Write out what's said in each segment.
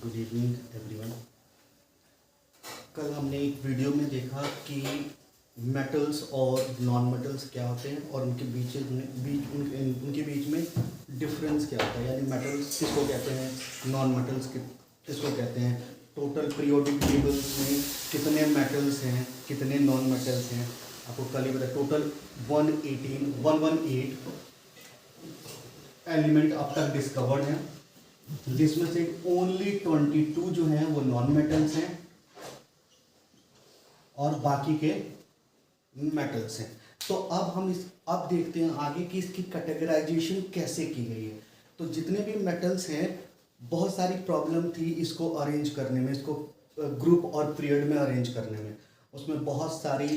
Good evening everyone. कल हमने एक वीडियो में देखा कि मेटल्स और नॉन मेटल्स क्या होते हैं और उनके बीच में डिफरेंस क्या होता है, यानी मेटल्स किसको कहते हैं, नॉन मेटल्स किसको कहते हैं, टोटल पीरियोडिक टेबल्स में कितने मेटल्स हैं, कितने नॉन मेटल्स हैं। आपको कल ही बताया टोटल 118 एलिमेंट अब तक डिस्कवर्ड हैं, जिसमें से ओनली 22 जो हैं वो नॉन मेटल्स हैं और बाकी के मेटल्स हैं। तो अब देखते हैं आगे कि इसकी कैटेगराइजेशन कैसे की गई है। तो जितने भी मेटल्स हैं, बहुत सारी प्रॉब्लम थी इसको अरेंज करने में, इसको ग्रुप और पीरियड में अरेंज करने में। उसमें बहुत सारी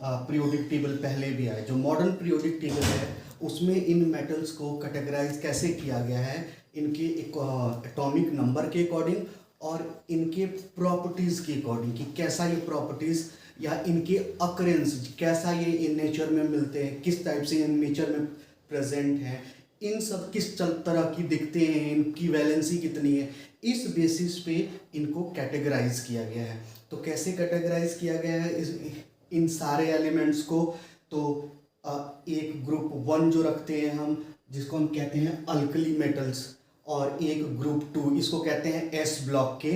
पीरियोडिक टेबल पहले भी आए। जो मॉडर्न पीरियोडिक टेबल है उसमें इन मेटल्स को कैटेगराइज कैसे किया गया है, इनके एटॉमिक नंबर के अकॉर्डिंग और इनके प्रॉपर्टीज़ के अकॉर्डिंग, कि कैसा ये प्रॉपर्टीज़ या इनके अकरेंस कैसा ये इन नेचर में मिलते हैं, किस टाइप से इन नेचर में प्रेजेंट हैं, इन सब किस तरह की दिखते हैं, इनकी वैलेंसी कितनी है, इस बेसिस पे इनको कैटेगराइज किया गया है। तो कैसे कैटेगराइज किया गया है इन सारे एलिमेंट्स को? तो एक ग्रुप 1 जो रखते हैं हम, जिसको हम कहते हैं अल्कली मेटल्स, और एक ग्रुप 2, इसको कहते हैं एस ब्लॉक के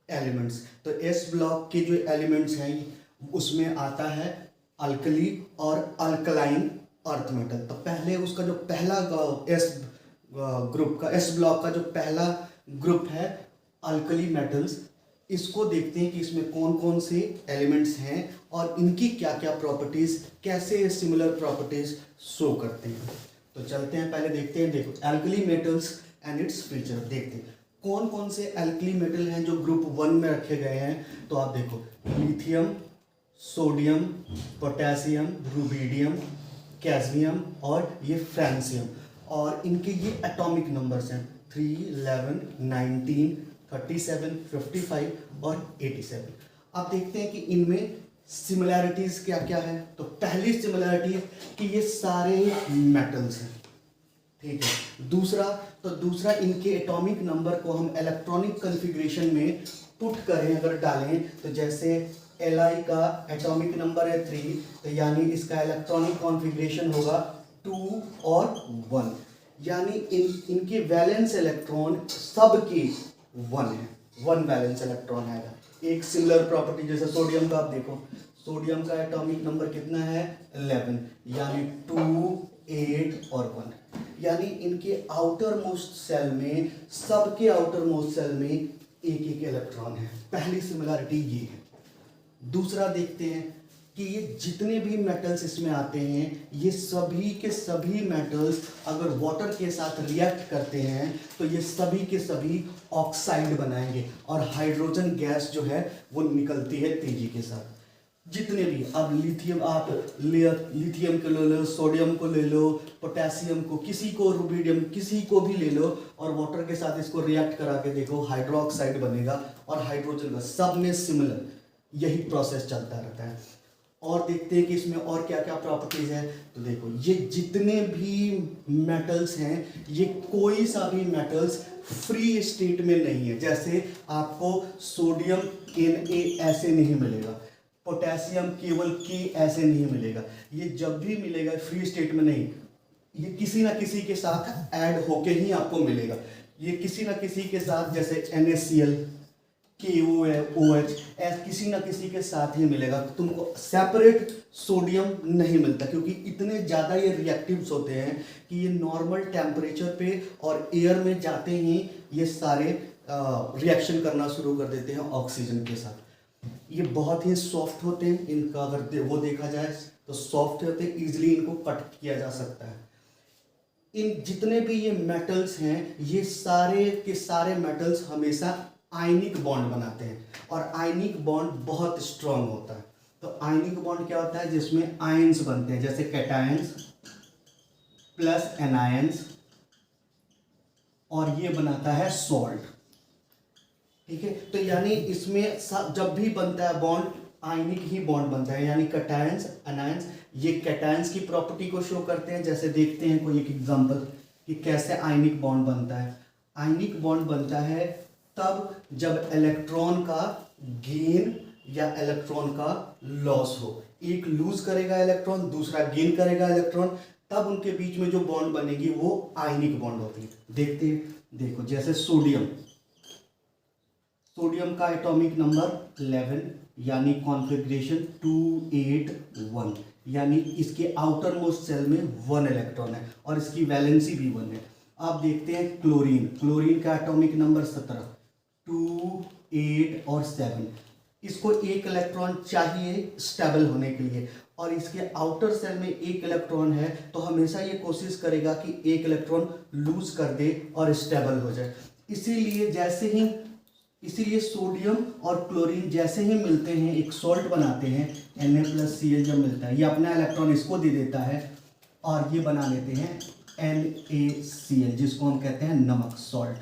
एलिमेंट्स। तो एस ब्लॉक के जो एलिमेंट्स हैं उसमें आता है अल्कली और अल्कलाइन अर्थ मेटल। तो पहले उसका जो पहला एस ब्लॉक का जो पहला ग्रुप है अल्कली मेटल्स, इसको देखते हैं कि इसमें कौन कौन से एलिमेंट्स हैं और इनकी क्या क्या प्रॉपर्टीज़, कैसे सिमिलर प्रॉपर्टीज़ शो करते हैं। तो चलते हैं, पहले देखते हैं। देखो, alkali metals and its feature. देखते हैं कौन कौन से एल्कली मेटल हैं जो ग्रुप 1 में रखे गए हैं। तो आप देखो, lithium, sodium, potassium, rubidium, cadmium और ये फ्रांसियम। और इनके ये एटॉमिक नंबर्स हैं 3, 11, 19, 37, 55 और 87। अब देखते हैं कि इनमें सिमिलैरिटीज़ क्या क्या है। तो पहली सिमिलैरिटी कि ये सारे मेटल्स हैं, ठीक है। दूसरा इनके एटॉमिक नंबर को हम इलेक्ट्रॉनिक कॉन्फ़िगरेशन में पुट करें, अगर डालें, तो जैसे Li का एटॉमिक नंबर है 3, तो यानी इसका इलेक्ट्रॉनिक कॉन्फ़िगरेशन होगा 2 और 1, यानी इनके वैलेंस इलेक्ट्रॉन सबके 1 है, 1 वैलेंस इलेक्ट्रॉन आएगा। एक सिमिलर प्रॉपर्टी जैसे सोडियम का, आप देखो सोडियम का एटॉमिक नंबर कितना है 11, यानी 2, 8 और 1, यानी इनके आउटर मोस्ट सेल में, सबके आउटर मोस्ट सेल में एक एक इलेक्ट्रॉन है। पहली सिमिलरिटी ये है। दूसरा देखते हैं कि ये जितने भी मेटल्स इसमें आते हैं, ये सभी के सभी मेटल्स अगर वाटर के साथ रिएक्ट करते हैं तो ये सभी के सभी ऑक्साइड बनाएंगे और हाइड्रोजन गैस जो है वो निकलती है तेजी के साथ। जितने भी, अब लिथियम को ले लो, सोडियम को ले लो, पोटेशियम को, किसी को, रुबिडियम, किसी को भी ले लो और वाटर के साथ इसको रिएक्ट करा के देखो, हाइड्रोक्साइड बनेगा और हाइड्रोजन गैस। सब में सिमिलर यही प्रोसेस चलता रहता है। और देखते हैं कि इसमें और क्या क्या प्रॉपर्टीज है। तो देखो, ये जितने भी मेटल्स हैं, ये कोई सा भी मेटल्स फ्री स्टेट में नहीं है। जैसे आपको सोडियम Na ऐसे नहीं मिलेगा, पोटेशियम केवल K ऐसे नहीं मिलेगा, ये जब भी मिलेगा फ्री स्टेट में नहीं, ये किसी ना किसी के साथ ऐड होके ही आपको मिलेगा। ये किसी ना किसी के साथ, जैसे NaCl, KOH, किसी ना किसी के साथ ही मिलेगा। तुमको सेपरेट सोडियम नहीं मिलता, क्योंकि इतने ज़्यादा ये रिएक्टिव्स होते हैं कि ये नॉर्मल टेम्परेचर पे और एयर में जाते ही ये सारे रिएक्शन करना शुरू कर देते हैं ऑक्सीजन के साथ। ये बहुत ही सॉफ्ट होते हैं, इनका अगर वो देखा जाए तो सॉफ्ट होते हैं, ईजिली इनको कट किया जा सकता है। इन जितने भी ये मेटल्स हैं, ये सारे के सारे मेटल्स हमेशा आयनिक बॉन्ड बनाते हैं और आयनिक बॉन्ड बहुत स्ट्रांग होता है। तो आयनिक बॉन्ड क्या होता है? जिसमें आयंस बनते हैं, जैसे कैटायंस प्लस एनायंस, और ये बनाता है सॉल्ट, ठीक है। तो यानी इसमें जब भी बनता है बॉन्ड, आयनिक ही बॉन्ड बनता है, यानी कैटायंस, एनायंस। ये कैटायंस की प्रॉपर्टी को शो करते हैं। जैसे देखते हैं कोई एक एग्जांपल कि कैसे आयनिक बॉन्ड बनता है। आयनिक बॉन्ड बनता है तब जब इलेक्ट्रॉन का गेन या इलेक्ट्रॉन का लॉस हो। एक लूज करेगा इलेक्ट्रॉन, दूसरा गेन करेगा इलेक्ट्रॉन, तब उनके बीच में जो बॉन्ड बनेगी वो आयनिक बॉन्ड होती है। देखते हैं, देखो जैसे सोडियम का एटॉमिक नंबर 11 यानी कॉन्फ़िगरेशन 281, यानी इसके आउटर मोस्ट सेल में 1 इलेक्ट्रॉन है और इसकी वैलेंसी भी 1 है। आप देखते हैं क्लोरीन का एटॉमिक नंबर 17, 2, 8 और 7। इसको एक इलेक्ट्रॉन चाहिए स्टेबल होने के लिए और इसके आउटर सेल में एक इलेक्ट्रॉन है, तो हमेशा ये कोशिश करेगा कि एक इलेक्ट्रॉन लूज कर दे और स्टेबल हो जाए। इसीलिए सोडियम और क्लोरीन जैसे ही मिलते हैं एक सॉल्ट बनाते हैं, Na+Cl जब मिलता है ये अपना इलेक्ट्रॉन इसको दे देता है और ये बना लेते हैं NaCl, जिसको हम कहते हैं नमक, सॉल्ट।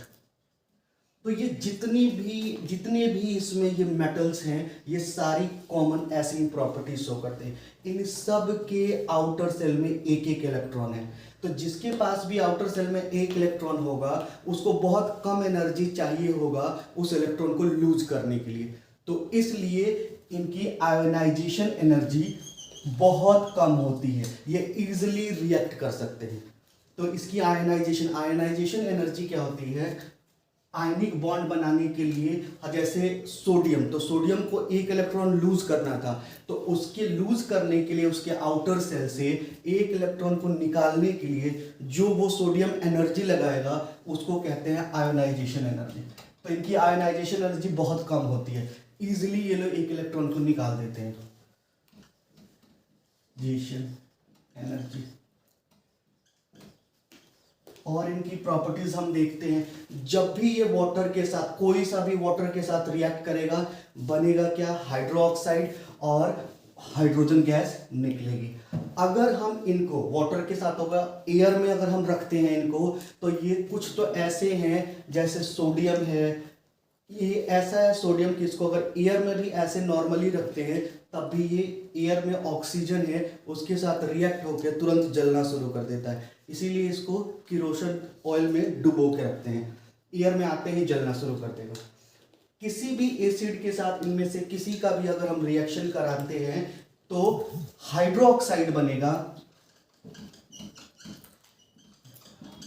तो ये जितने भी इसमें ये मेटल्स हैं, ये सारी कॉमन ऐसी ही प्रॉपर्टीज शो करते हैं। इन सब के आउटर सेल में एक एक इलेक्ट्रॉन है, तो जिसके पास भी आउटर सेल में एक इलेक्ट्रॉन होगा उसको बहुत कम एनर्जी चाहिए होगा उस इलेक्ट्रॉन को लूज करने के लिए। तो इसलिए इनकी आयोनाइजेशन एनर्जी बहुत कम होती है, ये इजीली रिएक्ट कर सकते हैं। तो इसकी आयोनाइजेशन एनर्जी क्या होती है? आयनिक बॉन्ड बनाने के लिए, जैसे सोडियम को एक इलेक्ट्रॉन लूज करना था, तो उसके लूज करने के लिए उसके आउटर सेल से एक इलेक्ट्रॉन को निकालने के लिए जो वो सोडियम एनर्जी लगाएगा उसको कहते हैं आयोनाइजेशन एनर्जी। तो इनकी आयोनाइजेशन एनर्जी बहुत कम होती है, इजीली ये लोग एक इलेक्ट्रॉन को निकाल देते हैं। एनर्जी और इनकी प्रॉपर्टीज हम देखते हैं। जब भी ये वाटर के साथ, कोई सा भी वाटर के साथ रिएक्ट करेगा, बनेगा क्या? हाइड्रोक्साइड और हाइड्रोजन गैस निकलेगी। अगर हम इनको वाटर के साथ होगा, एयर में अगर हम रखते हैं इनको, तो ये कुछ तो ऐसे हैं, जैसे सोडियम है, ये ऐसा है सोडियम कि इसको अगर एयर में भी ऐसे नॉर्मली रखते हैं तब भी ये एयर में ऑक्सीजन है उसके साथ रिएक्ट होकर तुरंत जलना शुरू कर देता है। इसीलिए इसको किरोसिन ऑयल में डुबो के रखते हैं, एयर में आते ही जलना शुरू कर देगा। किसी भी एसिड के साथ इनमें से किसी का भी अगर हम रिएक्शन कराते हैं तो हाइड्रोक्साइड बनेगा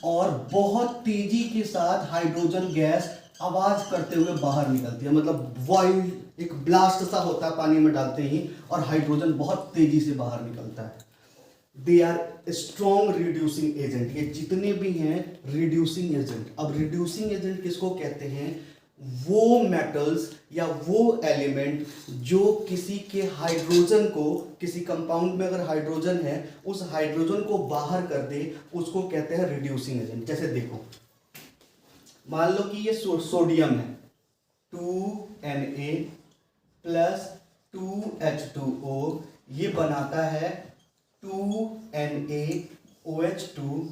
और बहुत तेजी के साथ हाइड्रोजन गैस आवाज करते हुए बाहर निकलती है, मतलब वाइल्ड एक ब्लास्ट सा होता है पानी में डालते ही, और हाइड्रोजन बहुत तेजी से बाहर निकलता है। They are strong reducing agent, ये जितने भी हैं रिड्यूसिंग एजेंट। अब रिड्यूसिंग एजेंट किसको कहते हैं? वो मेटल्स या वो एलिमेंट जो किसी के हाइड्रोजन को, किसी कंपाउंड में अगर हाइड्रोजन है उस हाइड्रोजन को बाहर कर दे, उसको कहते हैं रिड्यूसिंग एजेंट। जैसे देखो, मान लो कि ये सोडियम है, 2Na प्लस 2H2O, ये बनाता है 2NaOH2,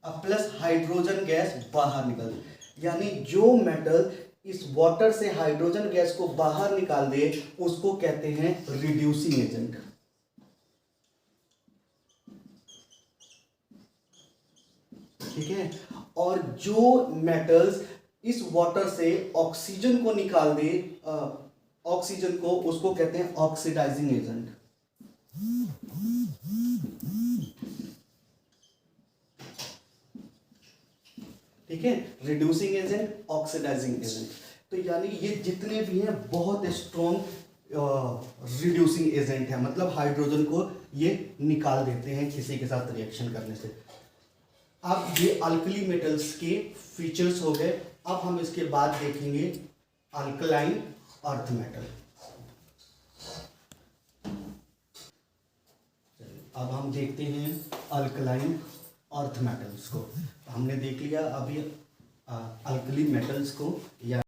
अब प्लस हाइड्रोजन गैस बाहर निकल, यानी जो मेटल इस वाटर से हाइड्रोजन गैस को बाहर निकाल दे उसको कहते हैं रिड्यूसिंग एजेंट। ठीक है, और जो मेटल्स इस वाटर से ऑक्सीजन को निकाल दे, ऑक्सीजन को, उसको कहते हैं ऑक्सीडाइजिंग एजेंट। ठीक है, रिड्यूसिंग एजेंट, ऑक्सीडाइजिंग एजेंट। तो यानी ये जितने भी हैं बहुत स्ट्रॉन्ग रिड्यूसिंग एजेंट है, मतलब हाइड्रोजन को ये निकाल देते हैं किसी के साथ रिएक्शन करने से। अब ये अल्कली मेटल्स के फीचर्स हो गए। अब हम इसके बाद देखेंगे अल्कलाइन अर्थ मेटल। अब हम देखते हैं अल्कलाइन अर्थ मेटल्स को। हमने देख लिया अभी अल्कली मेटल्स को या